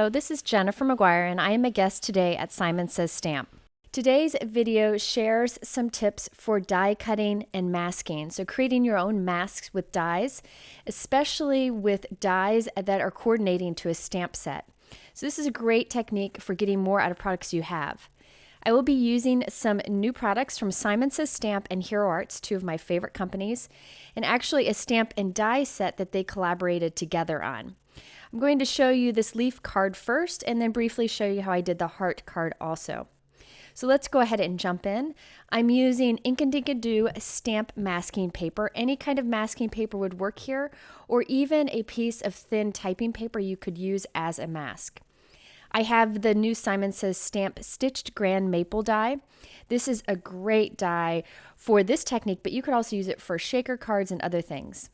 Hello, this is Jennifer McGuire, and I am a guest today at Simon Says Stamp. Today's video shares some tips for die cutting and masking, so creating your own masks with dies, especially with dies that are coordinating to a stamp set. So this is a great technique for getting more out of products you have. I will be using some new products from Simon Says Stamp and Hero Arts, two of my favorite companies, and actually a stamp and die set that they collaborated together on. I'm going to show you this leaf card first and then briefly show you how I did the heart card also. So let's go ahead and jump in. I'm using Ink & Dinkadoo stamp masking paper. Any kind of masking paper would work here, or even a piece of thin typing paper you could use as a mask. I have the new Simon Says Stamp Stitched Grand Maple die. This is a great die for this technique, but you could also use it for shaker cards and other things.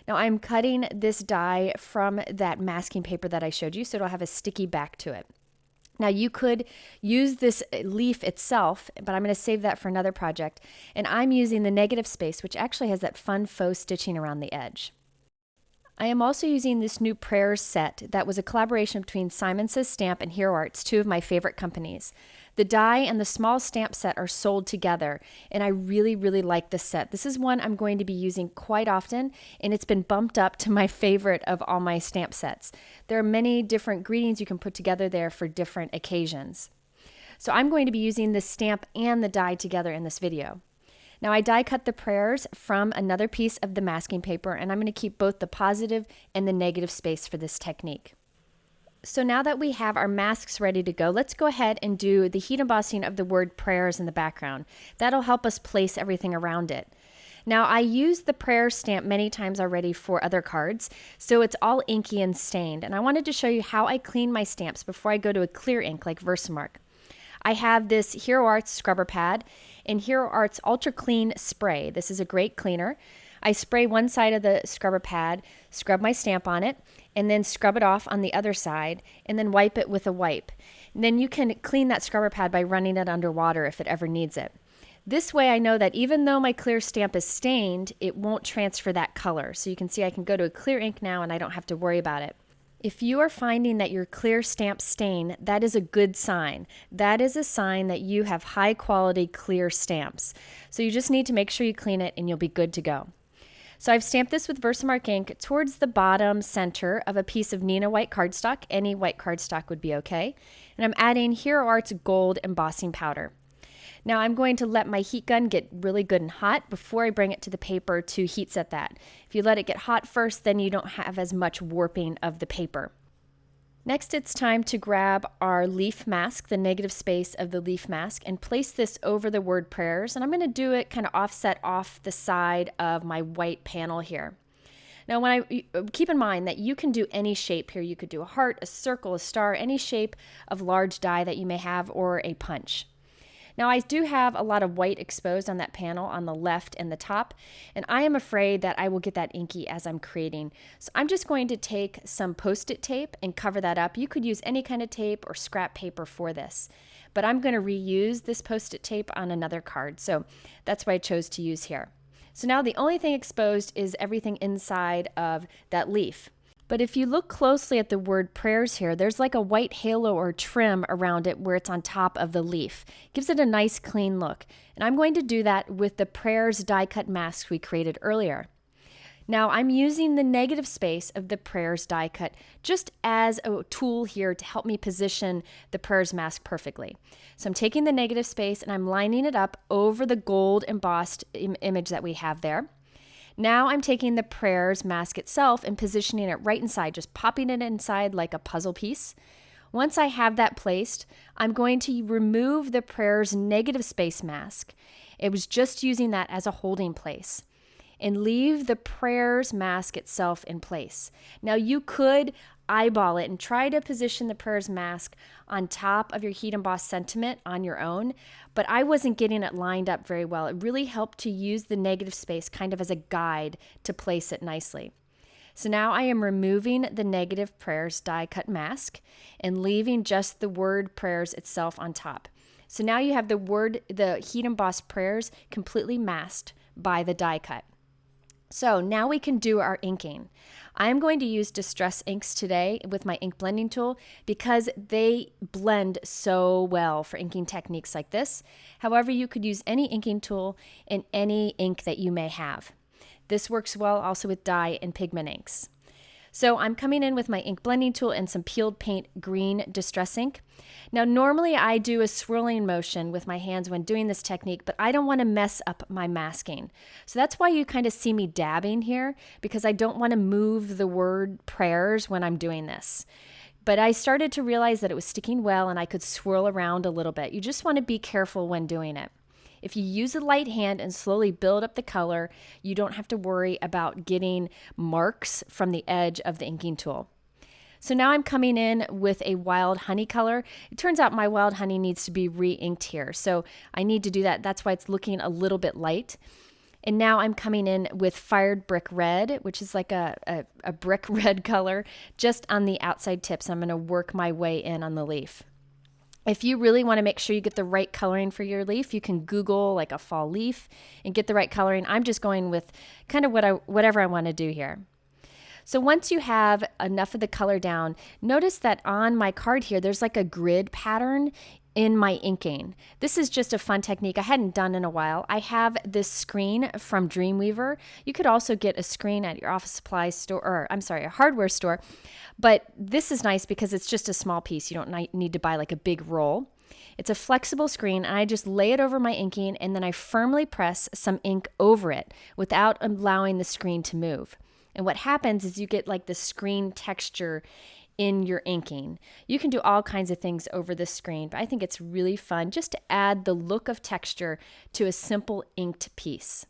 Now I'm cutting this die from that masking paper that I showed you, so it'll have a sticky back to it. Now you could use this leaf itself, but I'm going to save that for another project. And I'm using the negative space, which actually has that fun faux stitching around the edge. I am also using this new prayers set that was a collaboration between Simon Says Stamp and Hero Arts, two of my favorite companies. The die and the small stamp set are sold together, and I really like this set. This is one I'm going to be using quite often, and it's been bumped up to my favorite of all my stamp sets. There are many different greetings you can put together there for different occasions. So I'm going to be using the stamp and the die together in this video. Now I die cut the prayers from another piece of the masking paper, and I'm going to keep both the positive and the negative space for this technique. So now that we have our masks ready to go, let's go ahead and do the heat embossing of the word prayers in the background. That'll help us place everything around it. Now I used the prayer stamp many times already for other cards, so it's all inky and stained, and I wanted to show you how I clean my stamps before I go to a clear ink like Versamark. I have this Hero Arts scrubber pad and Hero Arts Ultra Clean Spray. This is a great cleaner. I spray one side of the scrubber pad, scrub my stamp on it, and then scrub it off on the other side, and then wipe it with a wipe. And then you can clean that scrubber pad by running it under water if it ever needs it. This way I know that even though my clear stamp is stained, it won't transfer that color. So you can see I can go to a clear ink now and I don't have to worry about it. If you are finding that your clear stamp stain, that is a good sign. That is a sign that you have high quality clear stamps. So you just need to make sure you clean it and you'll be good to go. So I've stamped this with Versamark ink towards the bottom center of a piece of Neenah white cardstock. Any white cardstock would be okay. And I'm adding Hero Arts gold embossing powder. Now I'm going to let my heat gun get really good and hot before I bring it to the paper to heat set that. If you let it get hot first, then you don't have as much warping of the paper. Next, it's time to grab our leaf mask, the negative space of the leaf mask, and place this over the word prayers. And I'm going to do it kind of offset off the side of my white panel here. Now, keep in mind that you can do any shape here. You could do a heart, a circle, a star, any shape of large die that you may have, or a punch. Now I do have a lot of white exposed on that panel on the left and the top, and I am afraid that I will get that inky as I'm creating. So I'm just going to take some Post-it tape and cover that up. You could use any kind of tape or scrap paper for this, but I'm going to reuse this Post-it tape on another card, so that's what I chose to use here. So now the only thing exposed is everything inside of that leaf. But if you look closely at the word prayers here, there's like a white halo or trim around it where it's on top of the leaf. It gives it a nice clean look. And I'm going to do that with the prayers die cut mask we created earlier. Now I'm using the negative space of the prayers die cut just as a tool here to help me position the prayers mask perfectly. So I'm taking the negative space and I'm lining it up over the gold embossed image that we have there. Now I'm taking the prayers mask itself and positioning it right inside, just popping it inside like a puzzle piece. Once I have that placed, I'm going to remove the prayers negative space mask. It was just using that as a holding place, and leave the prayers mask itself in place. Now you could eyeball it and try to position the prayers mask on top of your heat embossed sentiment on your own, but I wasn't getting it lined up very well. It really helped to use the negative space kind of as a guide to place it nicely. So now I am removing the negative prayers die cut mask and leaving just the word prayers itself on top. So now you have the heat embossed prayers completely masked by the die cut. So now we can do our inking. I'm going to use Distress inks today with my ink blending tool because they blend so well for inking techniques like this. However, you could use any inking tool in any ink that you may have. This works well also with dye and pigment inks. So I'm coming in with my ink blending tool and some peeled paint green Distress ink. Now normally I do a swirling motion with my hands when doing this technique, but I don't want to mess up my masking. So that's why you kind of see me dabbing here, because I don't want to move the word prayers when I'm doing this. But I started to realize that it was sticking well and I could swirl around a little bit. You just want to be careful when doing it. If you use a light hand and slowly build up the color, you don't have to worry about getting marks from the edge of the inking tool. So now I'm coming in with a wild honey color. It turns out my wild honey needs to be re-inked here, so I need to do that. That's why it's looking a little bit light. And now I'm coming in with fired brick red, which is like a brick red color, just on the outside tips. I'm going to work my way in on the leaf. If you really want to make sure you get the right coloring for your leaf, you can Google like a fall leaf and get the right coloring. I'm just going with kind of whatever I want to do here. So once you have enough of the color down, notice that on my card here, there's like a grid pattern in my inking. This is just a fun technique I hadn't done in a while. I have this screen from Dreamweaver. You could also get a screen at your office supply store, or I'm sorry, a hardware store. But this is nice because it's just a small piece. You don't need to buy like a big roll. It's a flexible screen, and I just lay it over my inking, and then I firmly press some ink over it without allowing the screen to move. And what happens is you get like the screen texture in your inking. You can do all kinds of things over the screen, but I think it's really fun just to add the look of texture to a simple inked piece.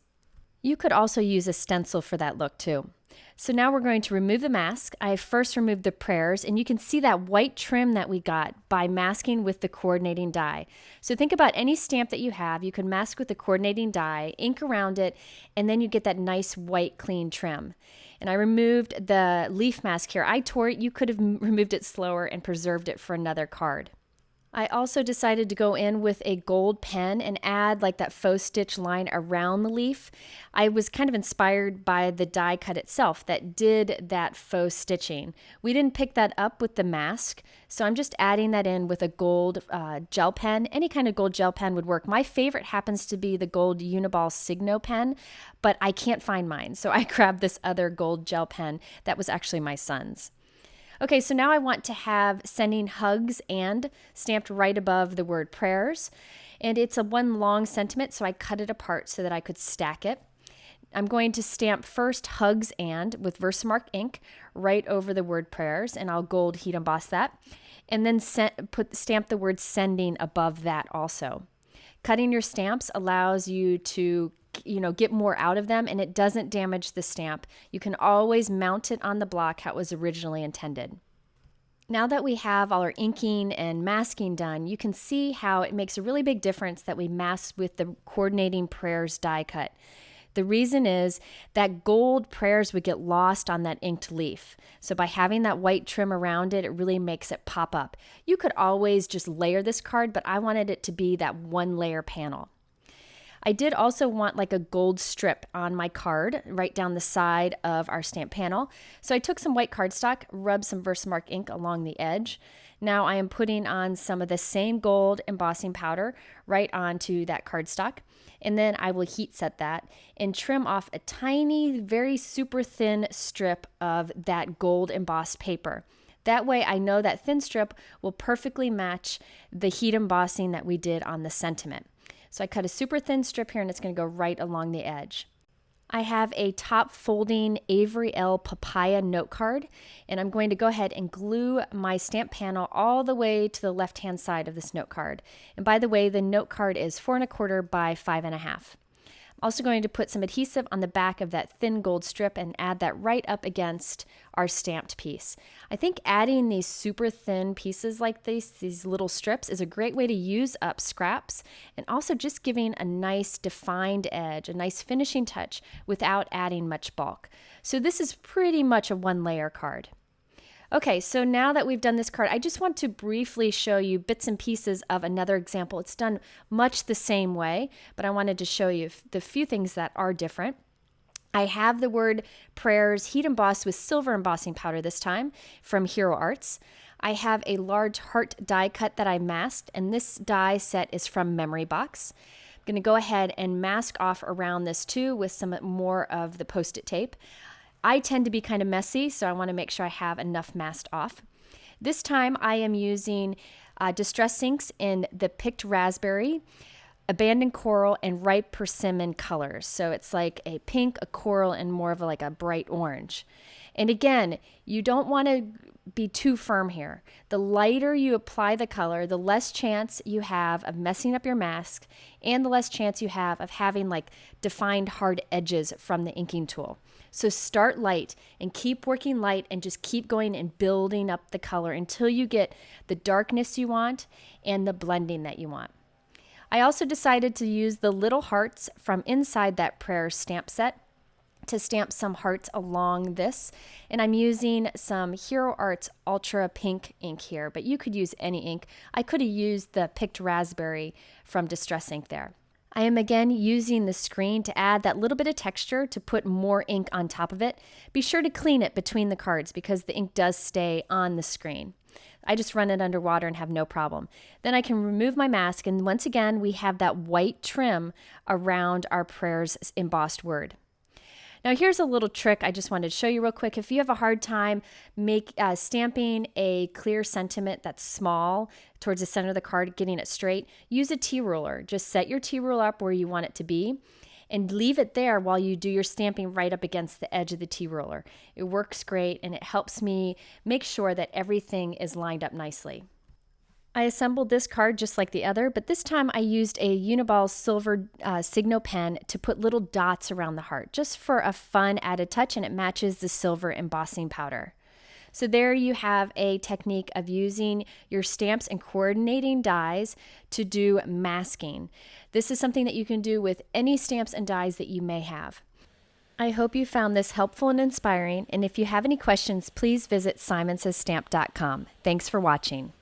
You could also use a stencil for that look too. So now we're going to remove the mask. I first removed the prayers, and you can see that white trim that we got by masking with the coordinating die. So think about any stamp that you have. You can mask with the coordinating die, ink around it, and then you get that nice white clean trim. And I removed the leaf mask here. I tore it. You could have removed it slower and preserved it for another card. I also decided to go in with a gold pen and add like that faux stitch line around the leaf. I was kind of inspired by the die cut itself that did that faux stitching. We didn't pick that up with the mask, so I'm just adding that in with a gold gel pen. Any kind of gold gel pen would work. My favorite happens to be the gold Uniball Signo pen, but I can't find mine, so I grabbed this other gold gel pen that was actually my son's. Okay, so now I want to have sending hugs and stamped right above the word prayers. And it's a one long sentiment, so I cut it apart so that I could stack it. I'm going to stamp first hugs and with Versamark ink right over the word prayers, and I'll gold heat emboss that. And then stamp the word sending above that also. Cutting your stamps allows you to get more out of them, and it doesn't damage the stamp. You can always mount it on the block how it was originally intended. Now that we have all our inking and masking done, you can see how it makes a really big difference that we mask with the coordinating prayers die cut. The reason is that gold prayers would get lost on that inked leaf. So by having that white trim around it, it really makes it pop up. You could always just layer this card, but I wanted it to be that one layer panel. I did also want like a gold strip on my card right down the side of our stamp panel. So I took some white cardstock, rubbed some Versamark ink along the edge. Now I am putting on some of the same gold embossing powder right onto that cardstock. And then I will heat set that and trim off a tiny, very super thin strip of that gold embossed paper. That way I know that thin strip will perfectly match the heat embossing that we did on the sentiment. So I cut a super thin strip here, and it's going to go right along the edge. I have a top folding Avery L papaya note card, and I'm going to go ahead and glue my stamp panel all the way to the left hand side of this note card. And by the way, the note card is 4 1/4 by 5 1/2. I'm also going to put some adhesive on the back of that thin gold strip and add that right up against our stamped piece. I think adding these super thin pieces like these little strips, is a great way to use up scraps and also just giving a nice defined edge, a nice finishing touch without adding much bulk. So this is pretty much a one layer card. Okay, so now that we've done this card, I just want to briefly show you bits and pieces of another example. It's done much the same way, but I wanted to show you the few things that are different. I have the word prayers heat embossed with silver embossing powder this time from Hero Arts. I have a large heart die cut that I masked, and this die set is from Memory Box. I'm going to go ahead and mask off around this too with some more of the Post-it tape. I tend to be kind of messy, so I want to make sure I have enough masked off. This time I am using distress inks in the Picked Raspberry, Abandoned Coral, and Ripe Persimmon colors. So it's like a pink, a coral, and more of like a bright orange. And again, you don't want to be too firm here. The lighter you apply the color, the less chance you have of messing up your mask, and the less chance you have of having like defined hard edges from the inking tool. So start light and keep working light and just keep going and building up the color until you get the darkness you want and the blending that you want. I also decided to use the little hearts from inside that prayer stamp set to stamp some hearts along this. And I'm using some Hero Arts Ultra Pink ink here, but you could use any ink. I could have used the Picked Raspberry from Distress Ink there. I am again using the screen to add that little bit of texture to put more ink on top of it. Be sure to clean it between the cards because the ink does stay on the screen. I just run it under water and have no problem. Then I can remove my mask, and once again we have that white trim around our prayers embossed word. Now here's a little trick I just wanted to show you real quick. If you have a hard time stamping a clear sentiment that's small towards the center of the card, getting it straight, use a T-ruler. Just set your T-ruler up where you want it to be and leave it there while you do your stamping right up against the edge of the T-ruler. It works great and it helps me make sure that everything is lined up nicely. I assembled this card just like the other, but this time I used a Uniball silver Signo pen to put little dots around the heart, just for a fun added touch, and it matches the silver embossing powder. So there you have a technique of using your stamps and coordinating dies to do masking. This is something that you can do with any stamps and dies that you may have. I hope you found this helpful and inspiring, and if you have any questions, please visit simonsaysstamp.com. Thanks for watching.